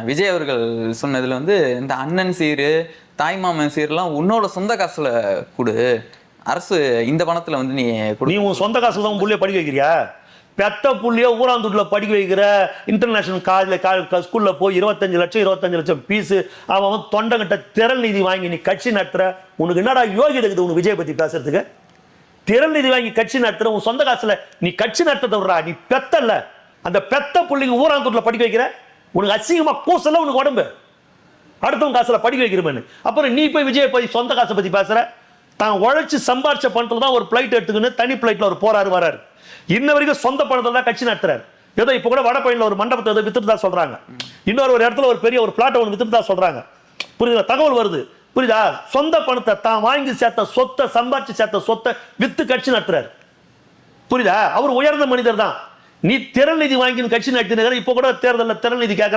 விஜய் அவர்கள் சொன்னதுல வந்து இந்த அண்ணன் சீரு தாய்மாமன் சீர்லாம் உன்னோட சொந்த காசுல கொடு, அரசு இந்த பணத்துல வந்து நீ உன் சொந்த காசுல தான் புள்ளைய படிக்க வைக்கிறியா? பெத்த புள்ளியோ ஊராந்தூட்ல படிக்க வைக்கிற இன்டர்நேஷனல் காலேஜ்ல ஸ்கூல்ல போய் 25 லட்சம் பீஸ் அவன் தொண்டங்கிட்ட திரள் நிதி வாங்கி நீ கட்சி நடத்துற. உனக்கு என்னடா யோகி இருக்குது உனக்கு விஜய் பத்தி பேசுறதுக்கு? திரள் நிதி வாங்கி கட்சி நடத்துற, உன் சொந்த காசுல நீ கட்சி நடத்த விடுறா. நீ பெத்தல்ல, அந்த பெத்த புள்ளிங்க ஊராந்தூட்ல படிக்க வைக்கிற. உனக்கு அசிங்கமா கூசல உனக்கு உடம்பு, அடுத்தவங்க காசுல படிக்க வைக்கிறமேனு. அப்புறம் நீ போய் விஜய் பத்தி சொந்த காசை பத்தி பேசுற. தான் உழைச்சு சம்பாரிச்ச பணத்துல தான் ஒரு பிளைட் எடுத்துக்கின்னு தனி பிளைட்ல ஒரு போறாரு வராரு. இன்ன வரைக்கும் சொந்த பணத்துல தான் கட்சி நடத்துறாரு. ஏதோ இப்ப கூட வடபழனில ஒரு மண்டபத்தை ஏதோ வித்துட்டு தான் சொல்றாங்க. இன்னொரு இடத்துல ஒரு பெரிய ஒரு பிளாட்டை ஒன்று வித்துட்டு தான் சொல்றாங்க. புரியுதா? தகவல் வருது. புரியுதா? சொந்த பணத்தை தான் வாங்கி சேர்த்த சொத்தை, சம்பாரிச்சு சேர்த்த சொத்தை வித்து கட்சி நடத்துறாரு. புரியுதா? அவர் உயர்ந்த மனிதர் தான். நீ திரள் நிதி வாங்கி கட்சி நடத்தின இப்ப கூட தேர்தலில் திரள் நிதி கேட்கற.